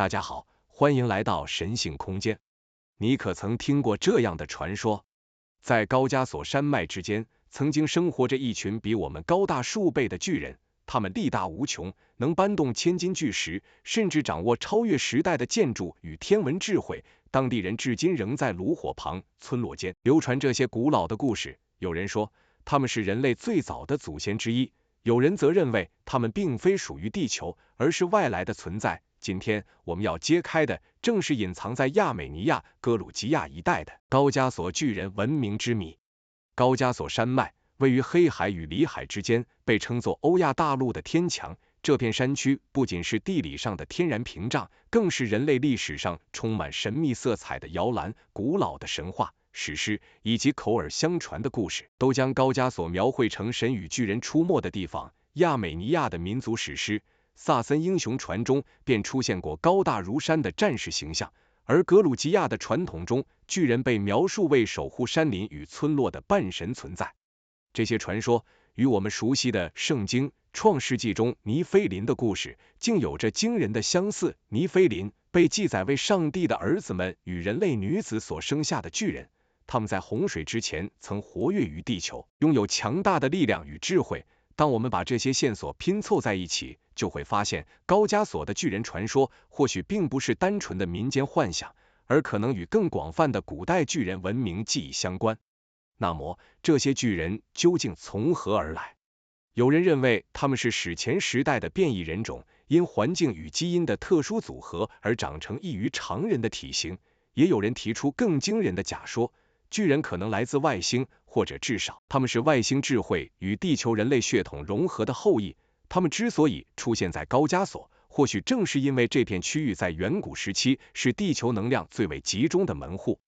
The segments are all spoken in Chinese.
大家好，欢迎来到神性空间。你可曾听过这样的传说？在高加索山脉之间，曾经生活着一群比我们高大数倍的巨人，他们力大无穷，能搬动千斤巨石，甚至掌握超越时代的建筑与天文智慧。当地人至今仍在炉火旁、村落间流传这些古老的故事。有人说，他们是人类最早的祖先之一；有人则认为，他们并非属于地球，而是外来的存在。今天我们要揭开的，正是隐藏在亚美尼亚、格鲁吉亚一带的高加索巨人文明之谜。高加索山脉位于黑海与里海之间，被称作欧亚大陆的天墙。这片山区不仅是地理上的天然屏障，更是人类历史上充满神秘色彩的摇篮。古老的神话、史诗以及口耳相传的故事，都将高加索描绘成神与巨人出没的地方。亚美尼亚的民族史诗萨森英雄传中便出现过高大如山的战士形象，而格鲁吉亚的传统中，巨人被描述为守护山林与村落的半神存在。这些传说与我们熟悉的圣经创世纪中尼非林的故事竟有着惊人的相似。尼非林被记载为上帝的儿子们与人类女子所生下的巨人，他们在洪水之前曾活跃于地球，拥有强大的力量与智慧。当我们把这些线索拼凑在一起，就会发现高加索的巨人传说或许并不是单纯的民间幻想，而可能与更广泛的古代巨人文明记忆相关。那么，这些巨人究竟从何而来？有人认为他们是史前时代的变异人种，因环境与基因的特殊组合而长成异于常人的体型。也有人提出更惊人的假说，巨人可能来自外星，或者至少他们是外星智慧与地球人类血统融合的后裔。他们之所以出现在高加索，或许正是因为这片区域在远古时期是地球能量最为集中的门户。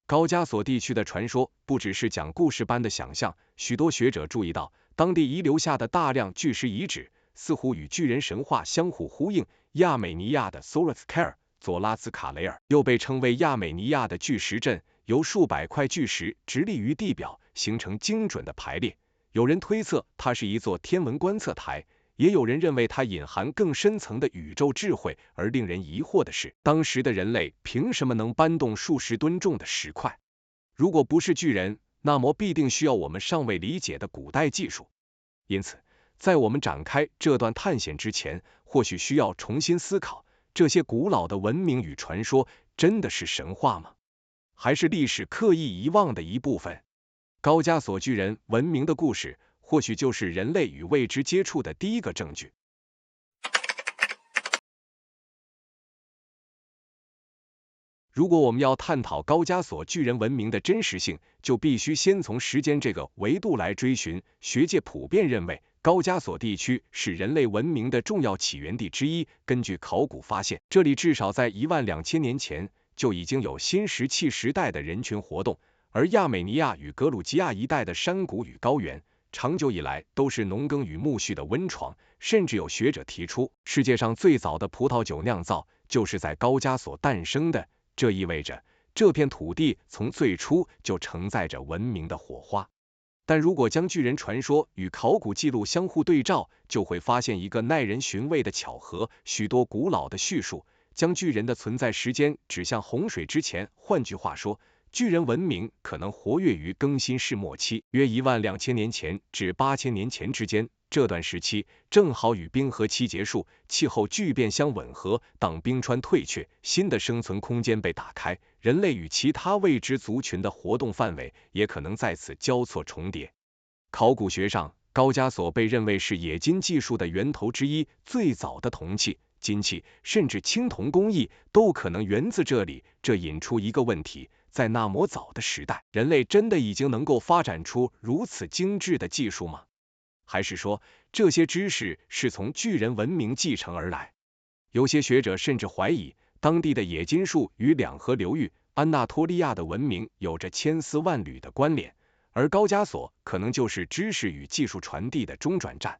高加索地区的传说不只是讲故事般的想象，许多学者注意到，当地遗留下的大量巨石遗址似乎与巨人神话相互呼应。亚美尼亚的 Sorothkar 佐拉兹卡雷尔又被称为亚美尼亚的巨石阵，由数百块巨石直立于地表，形成精准的排列。有人推测它是一座天文观测台，也有人认为它隐含更深层的宇宙智慧。而令人疑惑的是，当时的人类凭什么能搬动数十吨重的石块？如果不是巨人，那么必定需要我们尚未理解的古代技术。因此，在我们展开这段探险之前，或许需要重新思考，这些古老的文明与传说真的是神话吗？还是历史刻意遗忘的一部分？高加索巨人文明的故事，或许就是人类与未知接触的第一个证据。如果我们要探讨高加索巨人文明的真实性，就必须先从时间这个维度来追寻。学界普遍认为，高加索地区是人类文明的重要起源地之一。根据考古发现，这里至少在12000年前就已经有新石器时代的人群活动。而亚美尼亚与格鲁吉亚一带的山谷与高原，长久以来都是农耕与苜蓿的温床。甚至有学者提出，世界上最早的葡萄酒酿造就是在高加索诞生的。这意味着，这片土地从最初就承载着文明的火花。但如果将巨人传说与考古记录相互对照，就会发现一个耐人寻味的巧合：许多古老的叙述将巨人的存在时间指向洪水之前。换句话说，巨人文明可能活跃于更新世末期，约12000年前至8000年前之间。这段时期正好与冰河期结束，气候巨变相吻合。当冰川退却，新的生存空间被打开，人类与其他未知族群的活动范围也可能在此交错重叠。考古学上，高加索被认为是冶金技术的源头之一，最早的铜器、金器甚至青铜工艺都可能源自这里。这引出一个问题：在那么早的时代，人类真的已经能够发展出如此精致的技术吗？还是说，这些知识是从巨人文明继承而来？有些学者甚至怀疑，当地的冶金术与两河流域、安纳托利亚的文明有着千丝万缕的关联，而高加索可能就是知识与技术传递的中转站。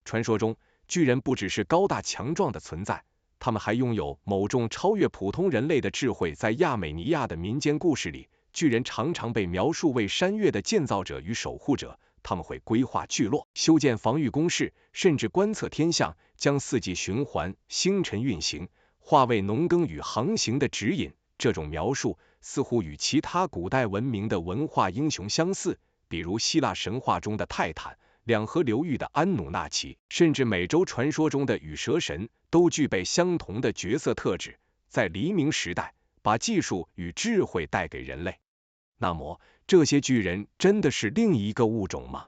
传说中，巨人不只是高大强壮的存在，他们还拥有某种超越普通人类的智慧。在亚美尼亚的民间故事里，巨人常常被描述为山岳的建造者与守护者。他们会规划聚落，修建防御工事，甚至观测天象，将四季循环、星辰运行、化为农耕与航行的指引。这种描述似乎与其他古代文明的文化英雄相似，比如希腊神话中的泰坦、两河流域的安努纳奇，甚至美洲传说中的羽蛇神，都具备相同的角色特质，在黎明时代把技术与智慧带给人类。那么，这些巨人真的是另一个物种吗？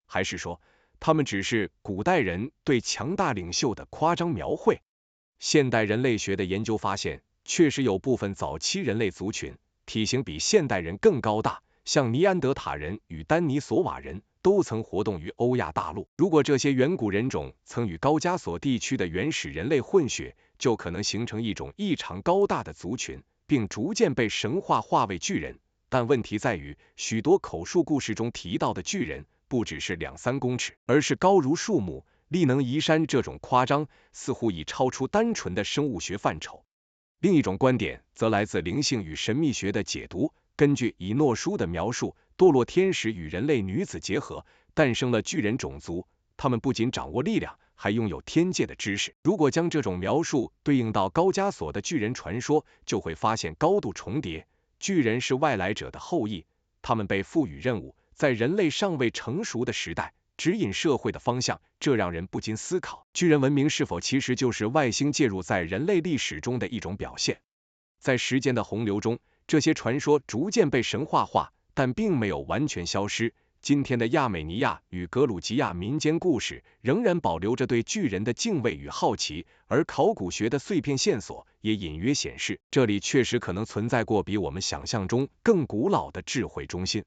还是说，他们只是古代人对强大领袖的夸张描绘？现代人类学的研究发现，确实有部分早期人类族群体型比现代人更高大，像尼安德塔人与丹尼索瓦人都曾活动于欧亚大陆。如果这些远古人种曾与高加索地区的原始人类混血，就可能形成一种异常高大的族群，并逐渐被神话化为巨人。但问题在于，许多口述故事中提到的巨人不只是2-3公尺，而是高如树木，力能移山。这种夸张似乎已超出单纯的生物学范畴。另一种观点则来自灵性与神秘学的解读。根据以诺书的描述，堕落天使与人类女子结合，诞生了巨人种族。他们不仅掌握力量，还拥有天界的知识。如果将这种描述对应到高加索的巨人传说，就会发现高度重叠。巨人是外来者的后裔，他们被赋予任务，在人类尚未成熟的时代指引社会的方向，这让人不禁思考，巨人文明是否其实就是外星介入在人类历史中的一种表现？在时间的洪流中，这些传说逐渐被神话化，但并没有完全消失。今天的亚美尼亚与格鲁吉亚民间故事仍然保留着对巨人的敬畏与好奇，而考古学的碎片线索也隐约显示，这里确实可能存在过比我们想象中更古老的智慧中心。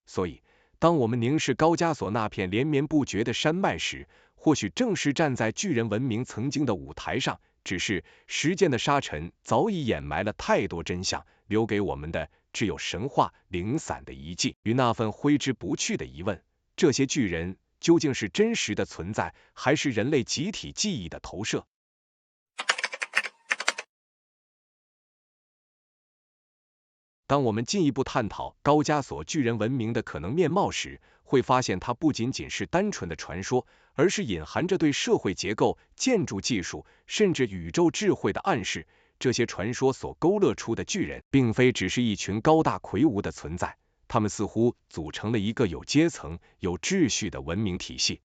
所以，当我们凝视高加索那片连绵不绝的山脉时，或许正是站在巨人文明曾经的舞台上，只是时间的沙尘早已掩埋了太多真相，留给我们的只有神话零散的遗迹与那份挥之不去的疑问：这些巨人究竟是真实的存在，还是人类集体记忆的投射？当我们进一步探讨高加索巨人文明的可能面貌时，会发现它不仅仅是单纯的传说，而是隐含着对社会结构、建筑技术，甚至宇宙智慧的暗示。这些传说所勾勒出的巨人，并非只是一群高大魁梧的存在，他们似乎组成了一个有阶层、有秩序的文明体系。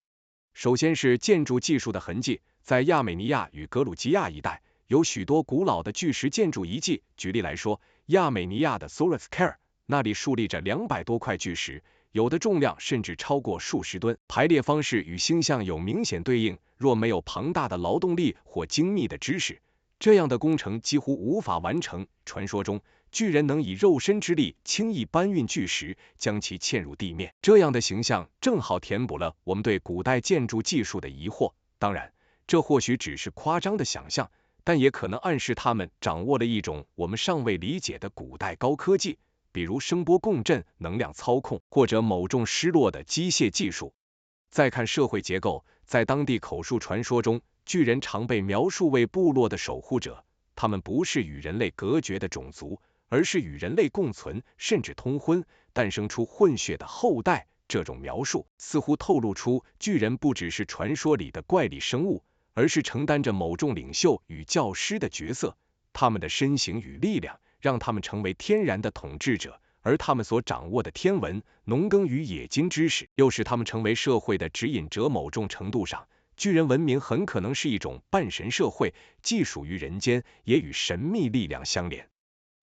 首先是建筑技术的痕迹，在亚美尼亚与格鲁吉亚一带，有许多古老的巨石建筑遗迹。举例来说，亚美尼亚的 Soroscar， 那里竖立着200多块巨石，有的重量甚至超过数十吨，排列方式与星象有明显对应。若没有庞大的劳动力或精密的知识，这样的工程几乎无法完成。传说中，巨人能以肉身之力轻易搬运巨石，将其嵌入地面。这样的形象正好填补了我们对古代建筑技术的疑惑。当然，这或许只是夸张的想象，但也可能暗示他们掌握了一种我们尚未理解的古代高科技，比如声波共振、能量操控，或者某种失落的机械技术。再看社会结构，在当地口述传说中，巨人常被描述为部落的守护者，他们不是与人类隔绝的种族，而是与人类共存，甚至通婚，诞生出混血的后代。这种描述似乎透露出巨人不只是传说里的怪力生物，而是承担着某种领袖与教师的角色。他们的身形与力量让他们成为天然的统治者，而他们所掌握的天文、农耕与冶金知识，又使他们成为社会的指引者。某种程度上，巨人文明很可能是一种半神社会，既属于人间，也与神秘力量相连。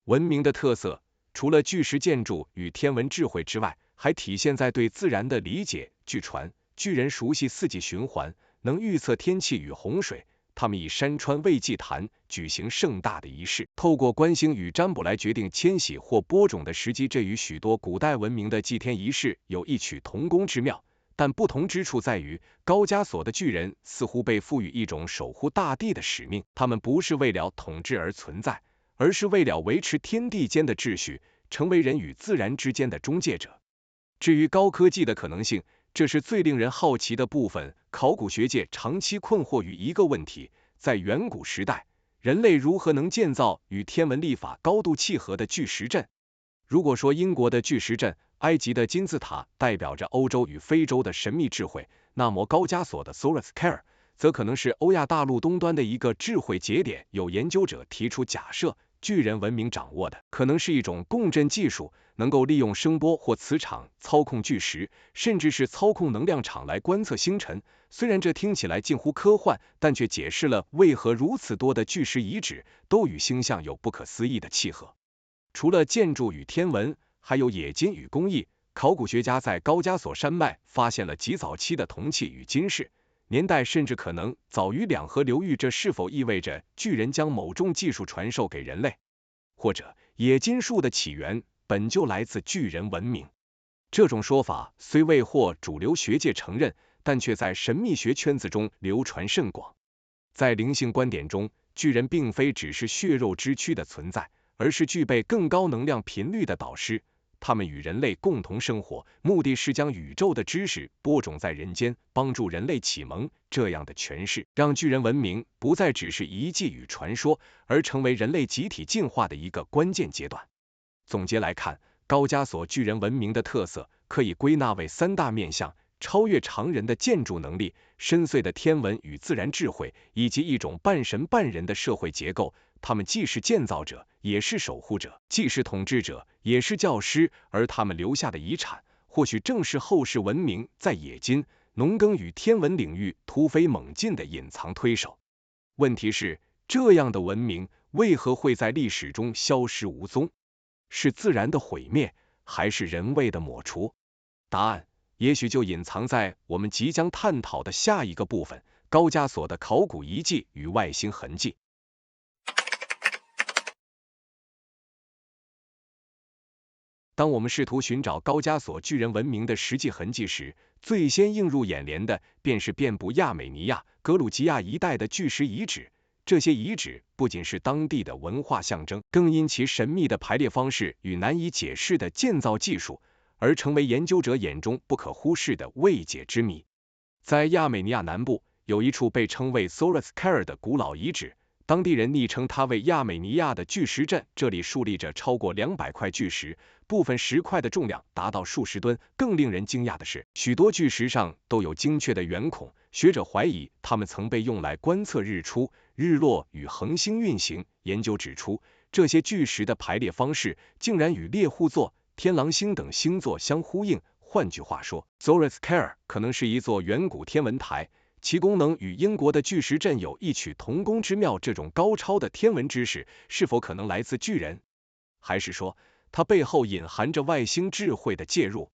文明的特色，除了巨石建筑与天文智慧之外，还体现在对自然的理解。据传，巨人熟悉四季循环，能预测天气与洪水。他们以山川为祭坛，举行盛大的仪式，透过观星与占卜来决定迁徙或播种的时机。这与许多古代文明的祭天仪式有异曲同工之妙。但不同之处在于，高加索的巨人似乎被赋予一种守护大地的使命，他们不是为了统治而存在，而是为了维持天地间的秩序，成为人与自然之间的中介者。至于高科技的可能性，这是最令人好奇的部分。考古学界长期困惑于一个问题：在远古时代，人类如何能建造与天文历法高度契合的巨石阵？如果说英国的巨石阵、埃及的金字塔代表着欧洲与非洲的神秘智慧，那么高加索的 Soroscar 则可能是欧亚大陆东端的一个智慧节点。有研究者提出假设，巨人文明掌握的可能是一种共振技术，能够利用声波或磁场操控巨石，甚至是操控能量场来观测星辰。虽然这听起来近乎科幻，但却解释了为何如此多的巨石遗址都与星象有不可思议的契合。除了建筑与天文，还有冶金与工艺。考古学家在高加索山脉发现了极早期的铜器与金饰，年代甚至可能早于两河流域。这是否意味着巨人将某种技术传授给人类？或者冶金术的起源本就来自巨人文明？这种说法虽未获主流学界承认，但却在神秘学圈子中流传甚广。在灵性观点中，巨人并非只是血肉之躯的存在，而是具备更高能量频率的导师。他们与人类共同生活，目的是将宇宙的知识播种在人间，帮助人类启蒙。这样的诠释让巨人文明不再只是遗迹与传说，而成为人类集体进化的一个关键阶段。总结来看，高加索巨人文明的特色可以归纳为三大面向：超越常人的建筑能力、深邃的天文与自然智慧，以及一种半神半人的社会结构。他们既是建造者，也是守护者；既是统治者，也是教师。而他们留下的遗产，或许正是后世文明在冶金、农耕与天文领域突飞猛进的隐藏推手。问题是，这样的文明为何会在历史中消失无踪？是自然的毁灭，还是人为的抹除？答案也许就隐藏在我们即将探讨的下一个部分：高加索的考古遗迹与外星痕迹。当我们试图寻找高加索巨人文明的实际痕迹时，最先映入眼帘的便是遍布亚美尼亚、格鲁吉亚一带的巨石遗址。这些遗址不仅是当地的文化象征，更因其神秘的排列方式与难以解释的建造技术，而成为研究者眼中不可忽视的未解之谜。在亚美尼亚南部，有一处被称为 Soroscar 的古老遗址，当地人昵称它为亚美尼亚的巨石阵。这里竖立着超过200块巨石，部分石块的重量达到数十吨。更令人惊讶的是，许多巨石上都有精确的圆孔，学者怀疑它们曾被用来观测日出、日落与恒星运行。研究指出，这些巨石的排列方式竟然与猎户座、天狼星等星座相呼应。换句话说， Soroscar 可能是一座远古天文台，其功能与英国的巨石阵有异曲同工之妙。这种高超的天文知识是否可能来自巨人？还是说它背后隐含着外星智慧的介入？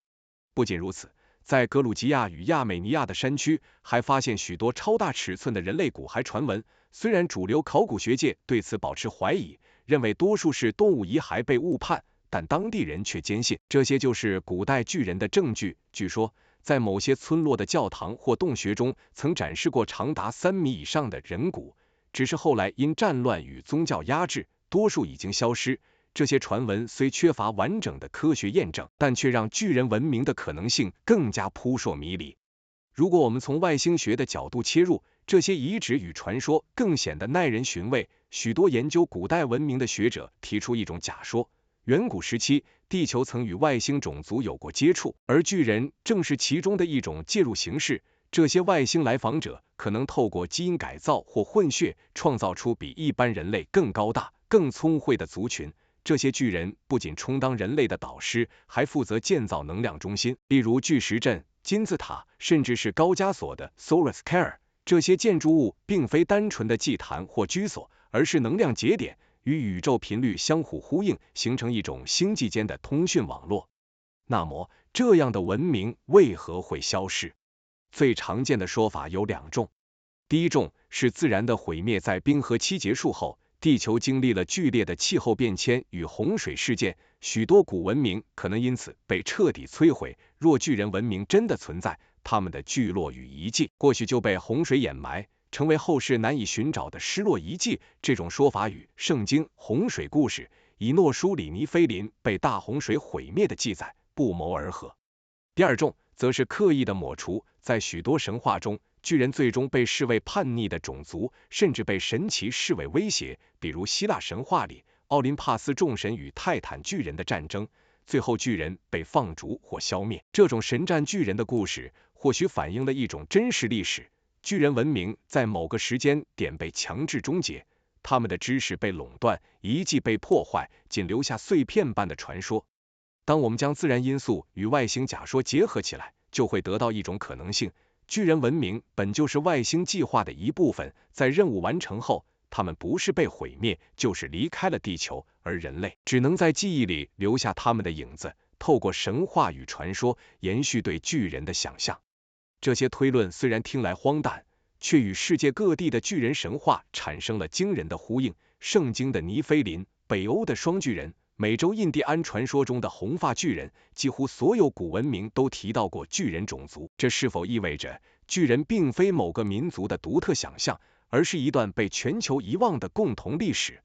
不仅如此，在格鲁吉亚与亚美尼亚的山区还发现许多超大尺寸的人类骨骸传闻。虽然主流考古学界对此保持怀疑，认为多数是动物遗骸被误判，但当地人却坚信这些就是古代巨人的证据。据说在某些村落的教堂或洞穴中曾展示过长达3米以上的人骨，只是后来因战乱与宗教压制，多数已经消失。这些传闻虽缺乏完整的科学验证，但却让巨人文明的可能性更加扑朔迷离。如果我们从外星学的角度切入，这些遗址与传说更显得耐人寻味。许多研究古代文明的学者提出一种假说：远古时期，地球曾与外星种族有过接触，而巨人正是其中的一种介入形式。这些外星来访者可能透过基因改造或混血，创造出比一般人类更高大、更聪慧的族群。这些巨人不仅充当人类的导师，还负责建造能量中心，例如巨石阵、金字塔，甚至是高加索的 Soroscar。这些建筑物并非单纯的祭坛或居所，而是能量节点，与宇宙频率相互呼应，形成一种星际间的通讯网络。那么，这样的文明为何会消失？最常见的说法有2种。第一种是自然的毁灭。在冰河期结束后，地球经历了剧烈的气候变迁与洪水事件，许多古文明可能因此被彻底摧毁。若巨人文明真的存在，他们的聚落与遗迹或许就被洪水掩埋，成为后世难以寻找的失落遗迹。这种说法与圣经洪水故事以诺书里尼菲林被大洪水毁灭的记载不谋而合。第二种则是刻意的抹除。在许多神话中，巨人最终被视为叛逆的种族，甚至被神祇视为威胁。比如希腊神话里，奥林帕斯众神与泰坦巨人的战争，最后巨人被放逐或消灭。这种神战巨人的故事或许反映了一种真实历史。巨人文明在某个时间点被强制终结，他们的知识被垄断，遗迹被破坏，仅留下碎片般的传说。当我们将自然因素与外星假说结合起来，就会得到一种可能性：巨人文明本就是外星计划的一部分，在任务完成后，他们不是被毁灭，就是离开了地球，而人类只能在记忆里留下他们的影子，透过神话与传说延续对巨人的想象。这些推论虽然听来荒诞，却与世界各地的巨人神话产生了惊人的呼应。圣经的尼菲林、北欧的双巨人、美洲印第安传说中的红发巨人，几乎所有古文明都提到过巨人种族。这是否意味着巨人并非某个民族的独特想象，而是一段被全球遗忘的共同历史？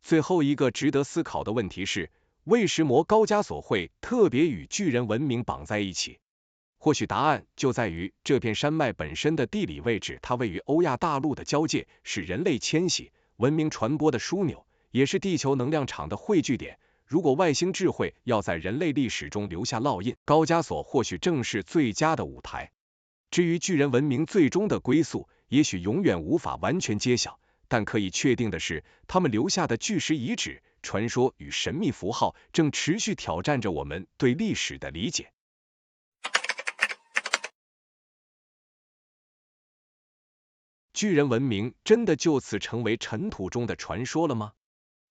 最后一个值得思考的问题是，为什么高加索会特别与巨人文明绑在一起？或许答案就在于这片山脉本身的地理位置，它位于欧亚大陆的交界，是人类迁徙、文明传播的枢纽，也是地球能量场的汇聚点。如果外星智慧要在人类历史中留下烙印，高加索或许正是最佳的舞台。至于巨人文明最终的归宿，也许永远无法完全揭晓，但可以确定的是，他们留下的巨石遗址、传说与神秘符号正持续挑战着我们对历史的理解。巨人文明真的就此成为尘土中的传说了吗？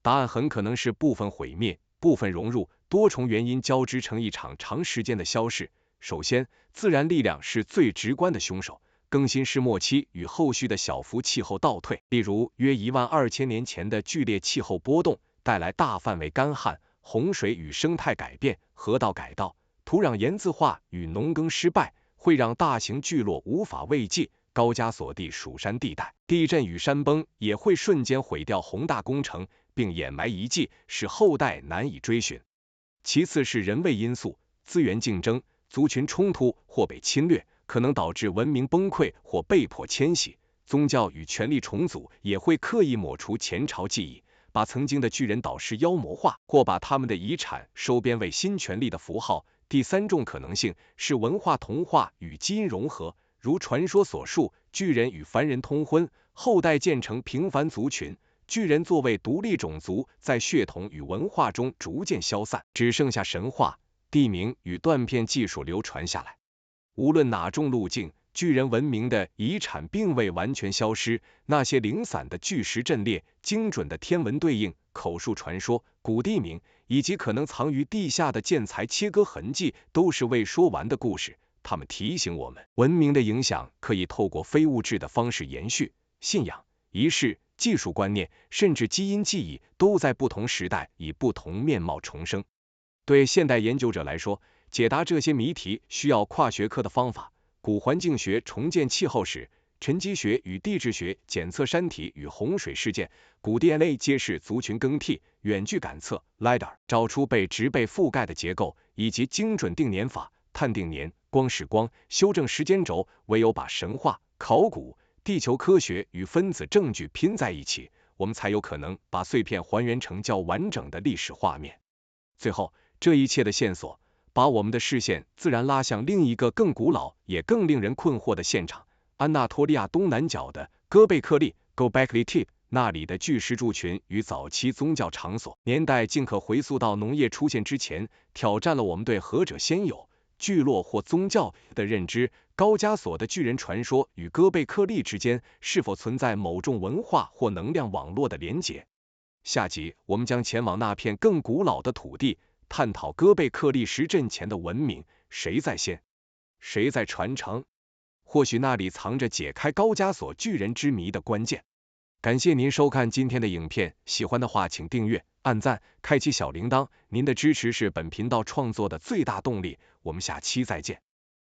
答案很可能是部分毁灭，部分融入，多重原因交织成一场长时间的消逝。首先，自然力量是最直观的凶手。更新世末期与后续的小幅气候倒退，例如约12000年前的剧烈气候波动，带来大范围干旱、洪水与生态改变，河道改道、土壤盐渍化与农耕失败，会让大型聚落无法慰藉。高加索地属山地带，地震与山崩也会瞬间毁掉宏大工程，并掩埋遗迹，使后代难以追寻。其次是人为因素，资源竞争、族群冲突或被侵略，可能导致文明崩溃或被迫迁徙。宗教与权力重组也会刻意抹除前朝记忆，把曾经的巨人导师妖魔化，或把他们的遗产收编为新权力的符号。第三种可能性是文化同化与基因融合，如传说所述，巨人与凡人通婚，后代建成平凡族群。巨人作为独立种族，在血统与文化中逐渐消散，只剩下神话、地名与断片技术流传下来。无论哪种路径，巨人文明的遗产并未完全消失。那些零散的巨石阵列、精准的天文对应、口述传说、古地名，以及可能藏于地下的建材切割痕迹，都是未说完的故事。他们提醒我们，文明的影响可以透过非物质的方式延续，信仰、仪式、技术观念，甚至基因记忆，都在不同时代以不同面貌重生。对现代研究者来说，解答这些谜题需要跨学科的方法，古环境学重建气候史，沉积学与地质学检测山体与洪水事件，古 DNA 揭示族群更替，远距感测 LiDAR 找出被植被覆盖的结构，以及精准定年法，碳定年、光是光、修正时间轴。唯有把神话、考古、地球科学与分子证据拼在一起，我们才有可能把碎片还原成较完整的历史画面。最后，这一切的线索把我们的视线自然拉向另一个更古老也更令人困惑的现场——安纳托利亚东南角的戈贝克利 Göbekli Tepe， 那里的巨石柱群与早期宗教场所年代竟可回溯到农业出现之前，挑战了我们对何者先有聚落或宗教的认知。高加索的巨人传说与戈贝克利之间是否存在某种文化或能量网络的连结？下集我们将前往那片更古老的土地，探讨戈贝克利石阵前的文明，谁在先，谁在传承？或许那里藏着解开高加索巨人之谜的关键。感谢您收看今天的影片，喜欢的话请订阅、按赞、开启小铃铛，您的支持是本频道创作的最大动力。我们下期再见。